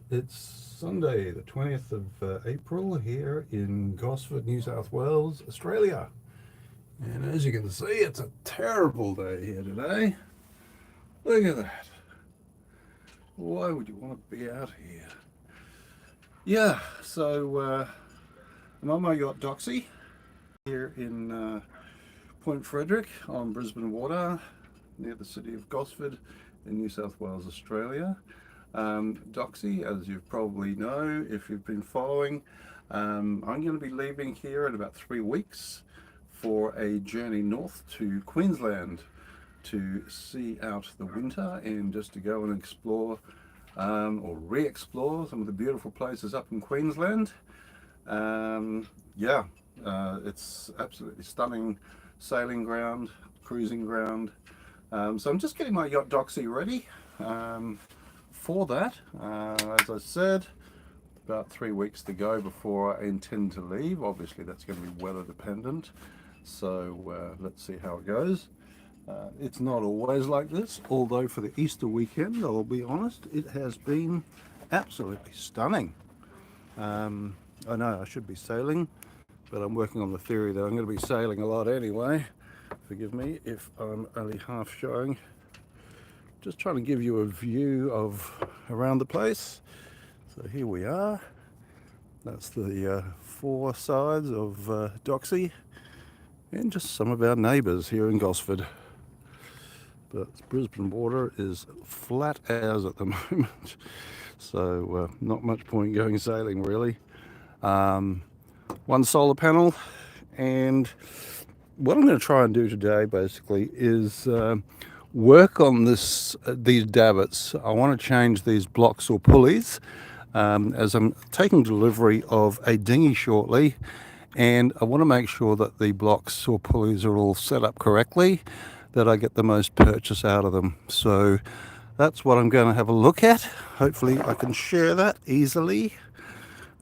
It's Sunday, the 20th of April, here in Gosford, New South Wales, Australia. And as you can see, it's a terrible day here today. Look at that. Why would you want to be out here? I'm on my yacht Doxie here in Point Frederick on Brisbane Water, near the city of Gosford in New South Wales, Australia. Doxie, as you probably know if you've been following, I'm going to be leaving here in about 3 weeks for a journey north to Queensland to see out the winter and just to go and explore or re-explore some of the beautiful places up in Queensland. Um, yeah, it's absolutely stunning sailing ground, cruising ground. So I'm just getting my yacht Doxie ready for that. As I said, about 3 weeks to go before I intend to leave. Obviously, that's going to be weather dependent. So let's see how it goes. It's not always like this, although for the Easter weekend, I'll be honest, it has been absolutely stunning. I know I should be sailing, but I'm working on the theory that I'm going to be sailing a lot anyway. Forgive me if I'm only half showing. Just trying to give you a view of around the place. So here we are. That's the four sides of Doxie and just some of our neighbours here in Gosford. But Brisbane water is flat as at the moment, so not much point going sailing really. One solar panel, and what I'm going to try and do today basically is work on these davits. I want to change these blocks or pulleys as I'm taking delivery of a dinghy shortly, and I want to make sure that the blocks or pulleys are all set up correctly, that I get the most purchase out of them. So that's what I'm going to have a look at. Hopefully I can share that easily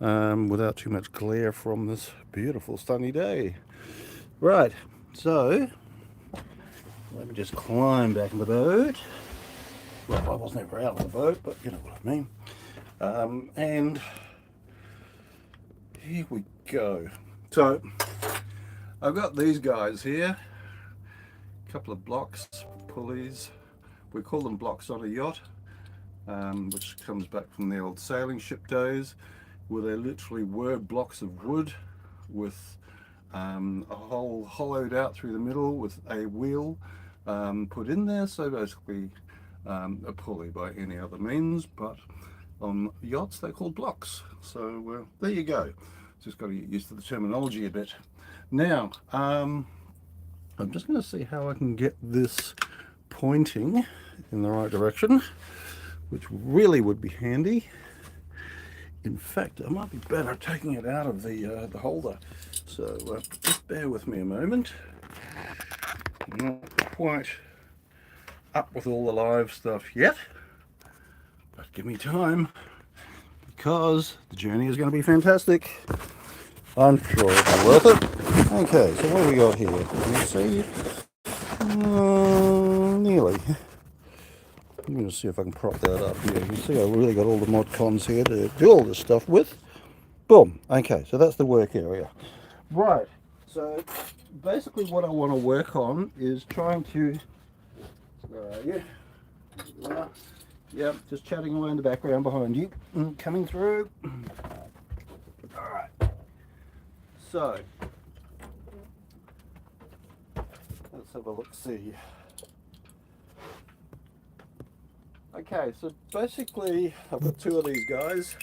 without too much glare from this beautiful sunny day. Right, so let me just climb back in the boat. Well, I was never out of the boat, but you know what I mean. And here we go. So I've got these guys here, a couple of blocks, pulleys. We call them blocks on a yacht, which comes back from the old sailing ship days, where they literally were blocks of wood with a hole hollowed out through the middle with a wheel put in there. So basically a pulley by any other means, but on yachts they're called blocks. So there you go. Just got to get used to the terminology a bit. Now I'm just going to see how I can get this pointing in the right direction, which really would be handy. In fact, I might be better taking it out of the holder. So just bear with me a moment. I'm not quite up with all the live stuff yet, but give me time, because the journey is going to be fantastic. I'm sure it'll be worth it. Okay, so what have we got here? Can you see? Nearly. I'm going to see if I can prop that up here. You can see I've really got all the mod cons here to do all this stuff with. Boom. Okay, so that's the work area. Right, so basically what I want to work on is trying to... Where are you? Yep, just chatting away in the background behind you. Coming through. Alright. So, let's have a look-see. Okay, so basically I've got two of these guys,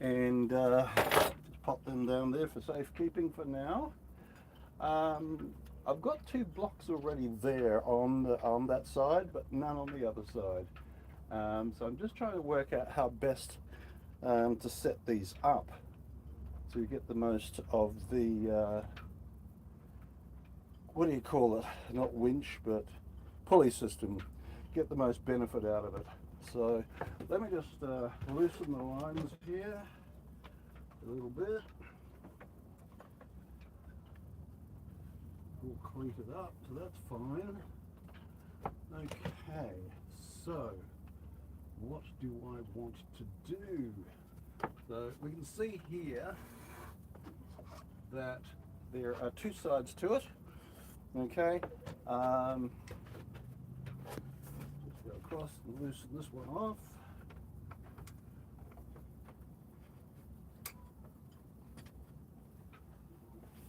and just pop them down there for safekeeping for now. I've got two blocks already there on that side, but none on the other side. So I'm just trying to work out how best to set these up to get the most of the what do you call it? Not winch, but pulley system. Get the most benefit out of it. So let me just loosen the lines here a little bit. We'll cleat it up, so that's fine. Okay, so what do I want to do? So we can see here that there are two sides to it. Okay, just go across and loosen this one off.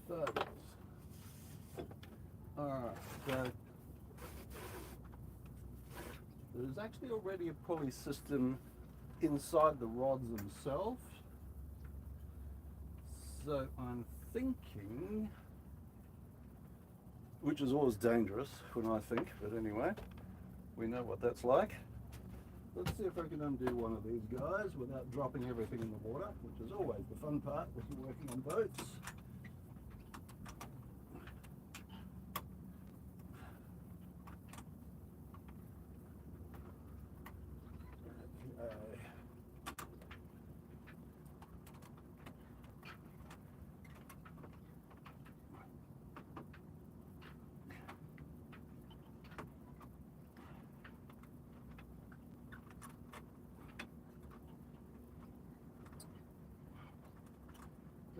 Fabulous. Alright, so there's actually already a pulley system inside the rods themselves. So I'm thinking, which is always dangerous when I think, but anyway, we know what that's like. Let's see if I can undo one of these guys without dropping everything in the water, which is always the fun part when you're working on boats.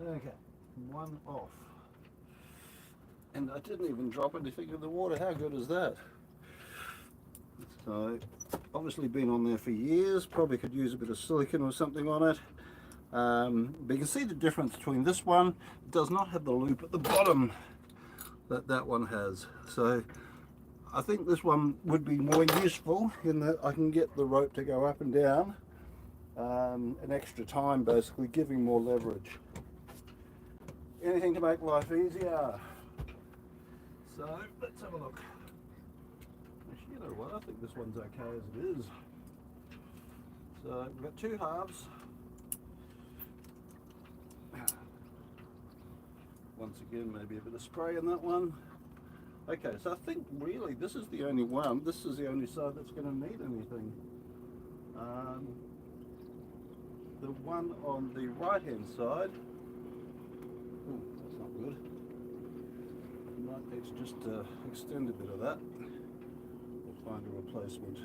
Okay, one off. And I didn't even drop anything in the water. How good is that? So, obviously been on there for years. Probably could use a bit of silicone or something on it. But you can see the difference between this one. It does not have the loop at the bottom that that one has. So, I think this one would be more useful in that I can get the rope to go up and down an extra time, basically giving more leverage. Anything to make life easier. So let's have a look. Actually, you know what? I think this one's okay as it is. So we've got two halves. Once again, maybe a bit of spray in that one. Okay, so I think really this is the only one. This is the only side that's going to need anything. The one on the right hand side. Ooh, that's not good. Might need to just extend a bit of that. We'll find a replacement.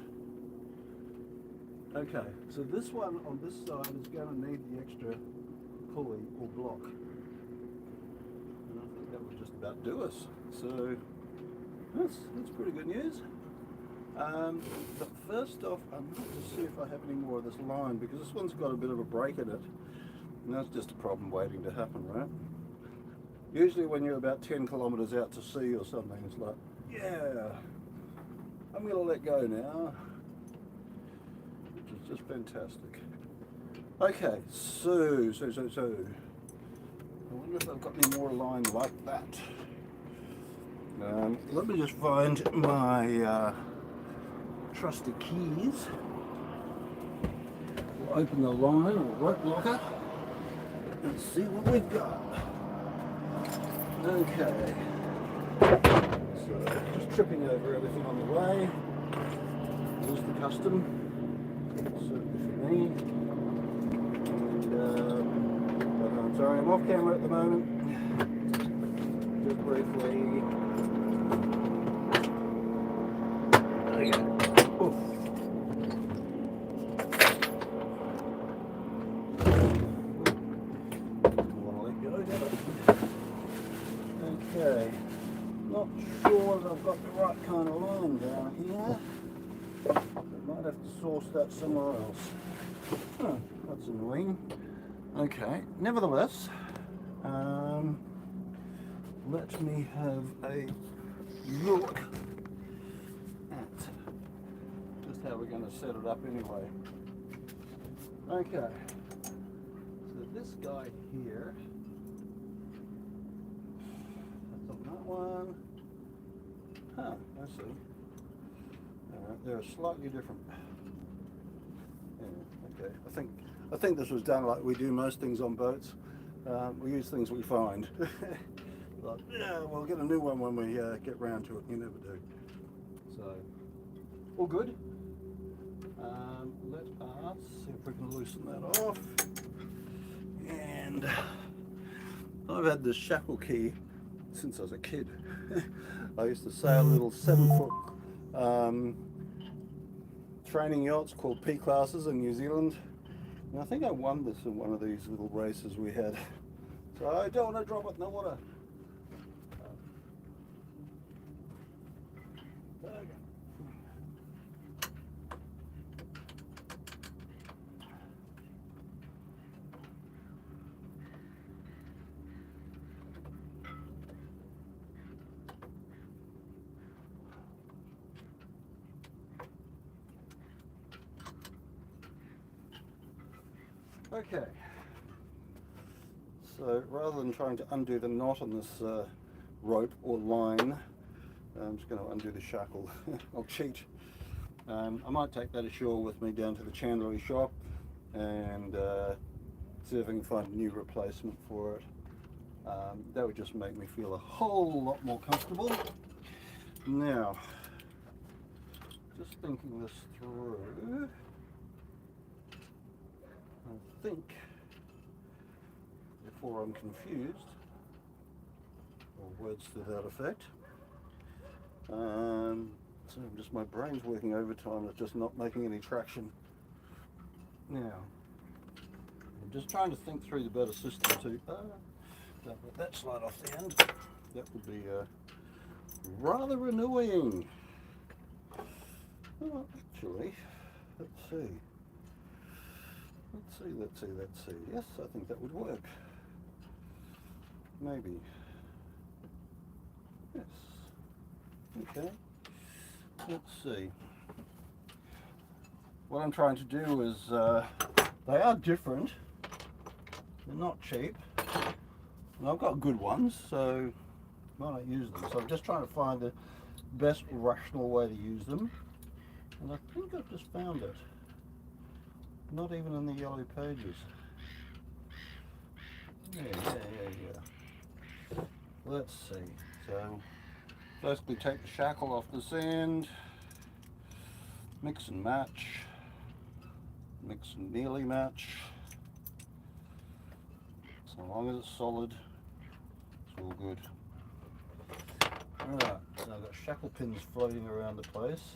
Okay, so this one on this side is going to need the extra pulley or block. And I think that would just about do us. So that's pretty good news. But first off, I'm going to see if I have any more of this line, because this one's got a bit of a break in it. And that's just a problem waiting to happen, right? Usually when you're about 10 kilometers out to sea or something, it's like, yeah, I'm going to let go now, which is just fantastic. Okay, so, I wonder if I've got any more line like that. Let me just find my trusty keys. We'll open the line or rope locker and see what we've got. Okay, so just tripping over everything on the way. Here's the custom, certainly for me. And, I'm sorry, I'm off camera at the moment. Just briefly. Okay. Oof. Okay, not sure that I've got the right kind of line down here. I might have to source that somewhere else. Oh, that's annoying. Okay, nevertheless, let me have a look at just how we're going to set it up anyway. Okay, so this guy here, one. Huh, I see. Alright, they're slightly different. Yeah, okay. I think this was done like we do most things on boats. We use things we find. Like, yeah, we'll get a new one when we get round to it. You never do. So, all good. Let us see if we can loosen that off. And I've had this shackle key since I was a kid. I used to sail a little 7-foot 3 training yachts called P classes in New Zealand. And I think I won this in one of these little races we had. So I don't want to drop it in the water. Okay, so rather than trying to undo the knot on this rope or line, I'm just going to undo the shackle. I'll cheat. I might take that ashore with me down to the chandlery shop and see if I can find a new replacement for it. That would just make me feel a whole lot more comfortable. Now, just thinking this through, I think, before I'm confused, or words to that effect, so just my brain's working overtime, it's just not making any traction. Now, I'm just trying to think through the better system to, don't let that slide off the end. That would be rather annoying. Oh, actually, let's see. Let's see. Yes, I think that would work. Maybe. Yes. Okay. Let's see. What I'm trying to do is, they are different. They're not cheap. And I've got good ones, so why not use them? So I'm just trying to find the best rational way to use them. And I think I've just found it. Not even in the yellow pages. Yeah. Let's see. So, basically take the shackle off this end, mix and match, mix and nearly match. So long as it's solid, it's all good. Alright, so I've got shackle pins floating around the place.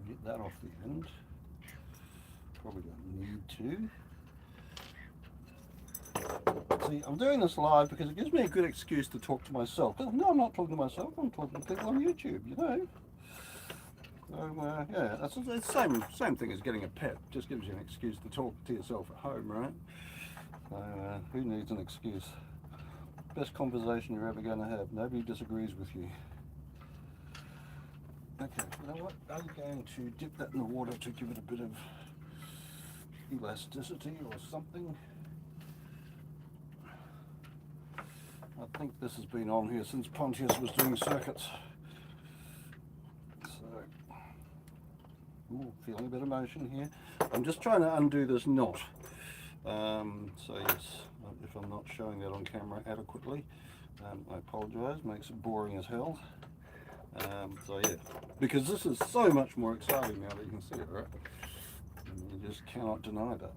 Get that off the end. Probably don't need to. See, I'm doing this live because it gives me a good excuse to talk to myself. No, I'm not talking to myself, I'm talking to people on YouTube, you know. So, yeah, it's the same thing as getting a pet. Just gives you an excuse to talk to yourself at home, right? So, who needs an excuse? Best conversation you're ever going to have. Nobody disagrees with you. Okay, you know what? I'm going to dip that in the water to give it a bit of elasticity or something. I think this has been on here since Pontius was doing circuits. So, ooh, feeling a bit of motion here. I'm just trying to undo this knot. So yes, if I'm not showing that on camera adequately, I apologise, makes it boring as hell. So yeah, because this is so much more exciting now that you can see it, right? And you just cannot deny that.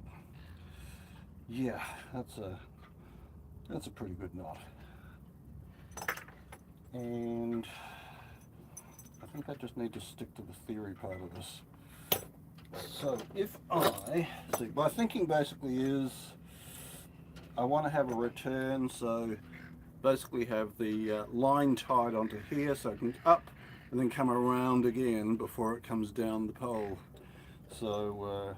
Yeah, that's a pretty good knot. And I think I just need to stick to the theory part of this. So if my thinking basically is I want to have a return, so basically have the line tied onto here so it can up and then come around again before it comes down the pole. So,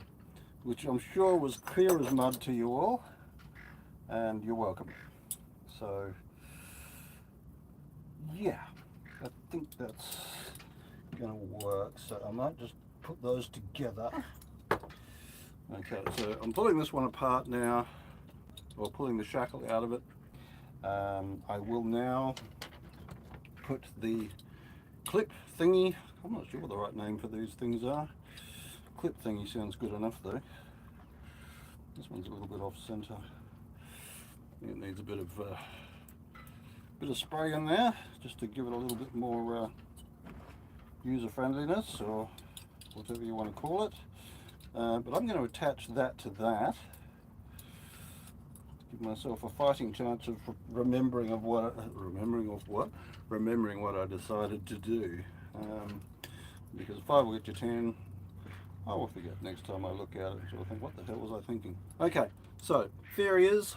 which I'm sure was clear as mud to you all, and you're welcome. So, yeah, I think that's going to work. So I might just put those together. Okay, so I'm pulling this one apart now, or pulling the shackle out of it. I will now put the clip thingy, I'm not sure what the right name for these things are. Clip thingy sounds good enough though. This one's a little bit off center. It needs a bit of spray in there just to give it a little bit more user friendliness, or whatever you want to call it. But I'm going to attach that to that. Give myself a fighting chance of remembering what I decided to do. Because if I will get you 10, I will forget next time I look at it. So I think, what the hell was I thinking? Okay, so theory is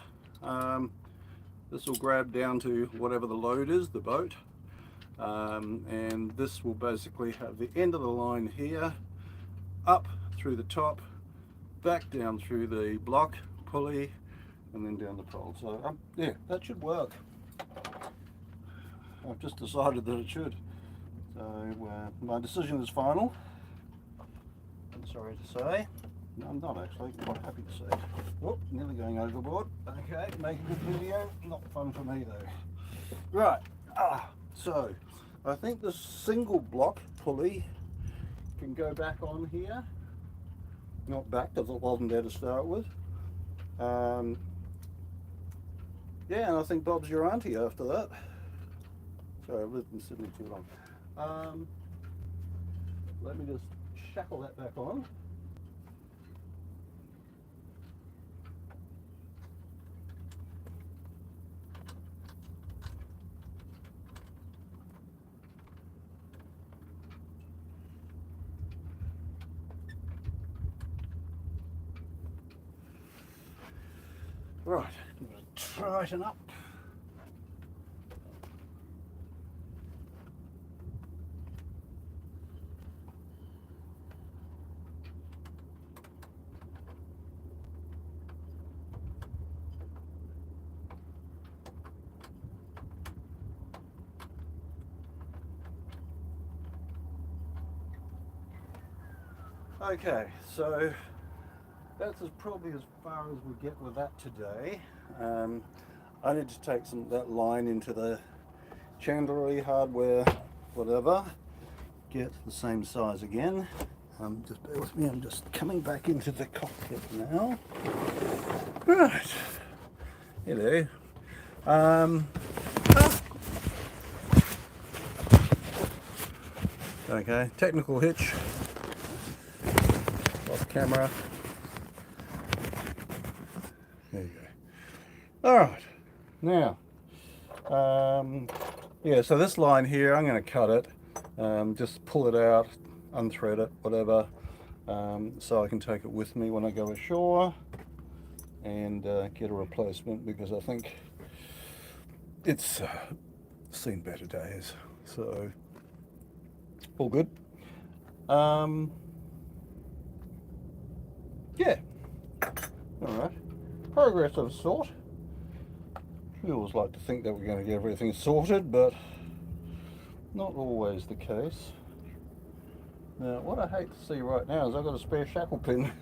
this will grab down to whatever the load is, the boat, and this will basically have the end of the line here, up through the top, back down through the block pulley, and then down the pole. So yeah, that should work. I've just decided that it should. So my decision is final. I'm sorry to say. No, I'm not actually. I'm quite happy to say. Oh, nearly going overboard. Okay, make a good video. Not fun for me though. Right. So I think this single block pulley can go back on here. Not back because it wasn't there to start with. Yeah, and I think Bob's your auntie after that. Sorry, I've lived in Sydney too long. Let me just shackle that back on. Right, I'm going to tighten up. Okay, so that's probably as far as we get with that today. I need to take that line into the chandlery, hardware, whatever, get the same size again. Just bear with me, I'm just coming back into the cockpit now. Right, hello. Okay, technical hitch. Off camera. There you go. All right, now, yeah, so this line here, I'm going to cut it, just pull it out, unthread it, whatever, so I can take it with me when I go ashore and get a replacement, because I think it's seen better days. So, all good. Yeah, all right. Progress of a sort. We always like to think that we're going to get everything sorted, but not always the case. Now, what I hate to see right now is I've got a spare shackle pin.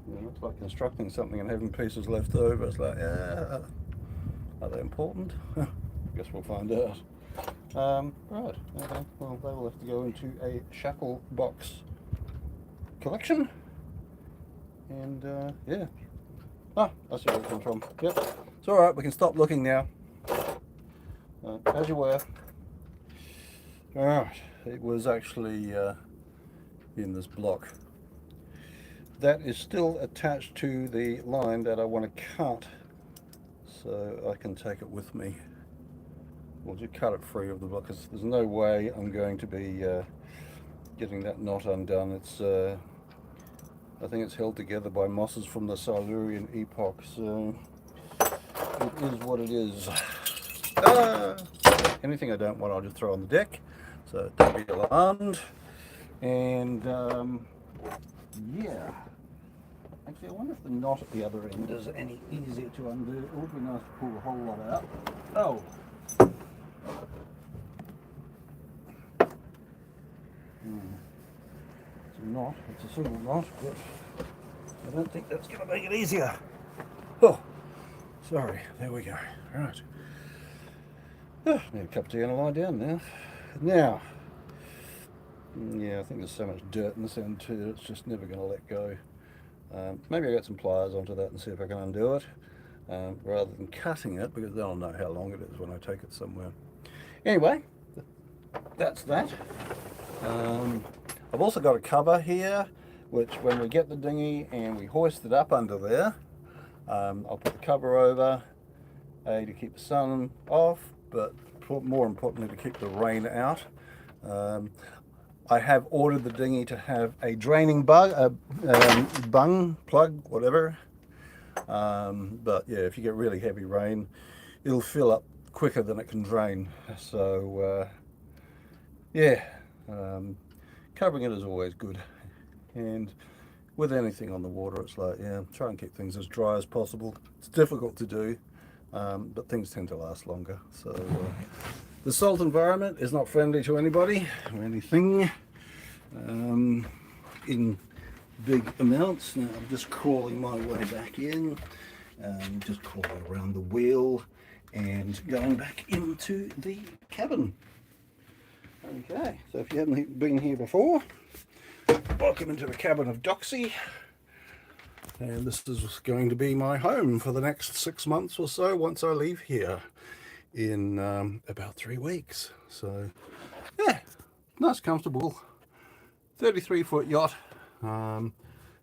It looks like constructing something and having pieces left over. It's like, are they important? Guess we'll find out. Right, okay, well, they will have to go into a shackle box collection. And, yeah. I see where it comes from. Yep, it's alright, we can stop looking now. As you were. Alright, it was actually in this block. That is still attached to the line that I want to cut, so I can take it with me. We'll just cut it free of the block, because there's no way I'm going to be getting that knot undone. It's I think it's held together by mosses from the Silurian epoch, so it is what it is. Anything I don't want, I'll just throw on the deck, so don't be alarmed. And yeah, actually I wonder if the knot at the other end is any easier to undo. It would be nice to pull the whole lot out. Oh, it's a knot, it's a single knot, but I don't think that's going to make it easier. Oh, sorry, there we go. Right. Need a cup of tea and a lie down now. Now, yeah, I think there's so much dirt in this end too, it's just never going to let go. Maybe I'll get some pliers onto that and see if I can undo it, rather than cutting it, because then I'll know how long it is when I take it somewhere. Anyway, that's that. I've also got a cover here, which when we get the dinghy and we hoist it up under there, I'll put the cover over, A, to keep the sun off, but more importantly to keep the rain out. I have ordered the dinghy to have a draining bung, plug, whatever. But yeah, if you get really heavy rain, it'll fill up quicker than it can drain. So yeah, covering it is always good. And with anything on the water, it's like, yeah, try and keep things as dry as possible. It's difficult to do, but things tend to last longer. So the salt environment is not friendly to anybody or anything in big amounts. Now I'm just crawling my way back in, just crawling around the wheel and going back into the cabin. Okay, so if you haven't been here before, welcome into the cabin of Doxie. And this is going to be my home for the next 6 months or so once I leave here in about 3 weeks. So yeah, nice comfortable 33-foot yacht.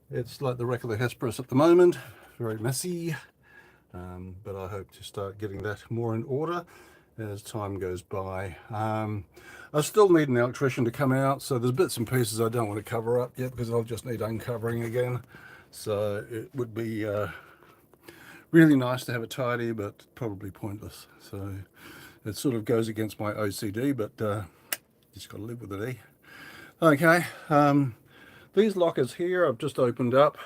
It's like the wreck of the Hesperus at the moment, very messy, but I hope to start getting that more in order as time goes by. I still need an electrician to come out, so there's bits and pieces I don't want to cover up yet because I'll just need uncovering again. So it would be really nice to have it tidy, but probably pointless. So it sort of goes against my OCD, but just got to live with it, eh? Okay, these lockers here I've just opened up,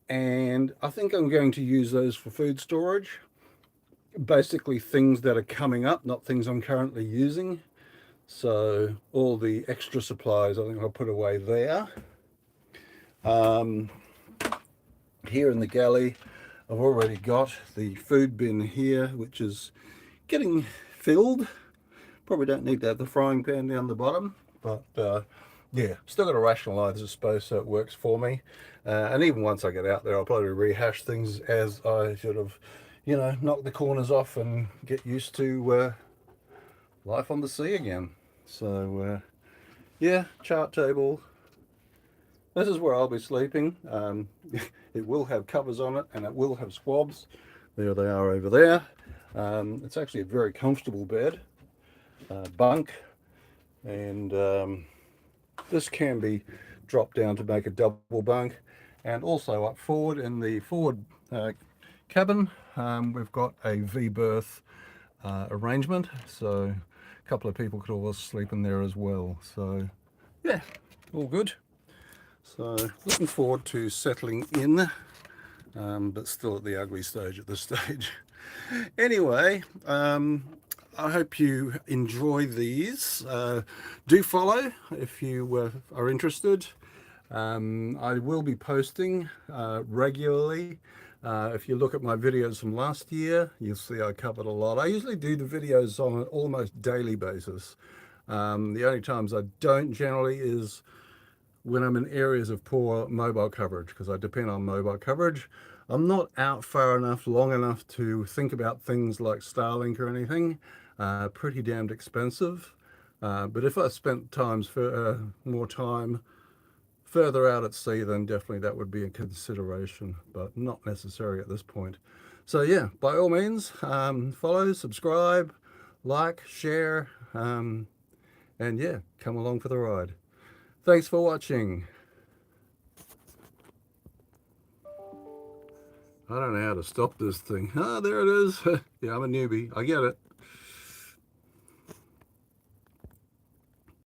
and I think I'm going to use those for food storage. Basically things that are coming up, not things I'm currently using. So all the extra supplies I think I'll put away there. Here in the galley I've already got the food bin here, which is getting filled. Probably don't need to have the frying pan down the bottom, but yeah, still got to rationalize the space so it works for me. And even once I get out there, I'll probably rehash things as I sort of, you know, knock the corners off and get used to life on the sea again. So yeah, chart table. This is where I'll be sleeping. It will have covers on it and it will have swabs. There they are over there. It's actually a very comfortable bed, bunk, and this can be dropped down to make a double bunk. And also up forward in the forward cabin, we've got a V-berth arrangement, so a couple of people could always sleep in there as well. So yeah, all good. So looking forward to settling in, but still at the ugly stage at this stage. Anyway, I hope you enjoy these. Do follow if you are interested. I will be posting regularly. If you look at my videos from last year, you'll see I covered a lot. I usually do the videos on an almost daily basis. The only times I don't generally is when I'm in areas of poor mobile coverage, because I depend on mobile coverage. I'm not out far enough, long enough to think about things like Starlink or anything. Pretty damned expensive. But if I spent more time further out at sea, then definitely that would be a consideration, but not necessary at this point. So yeah, by all means, follow, subscribe, like, share, and yeah, come along for the ride. Thanks for watching. I don't know how to stop this thing. Ah, there it is. Yeah, I'm a newbie. I get it.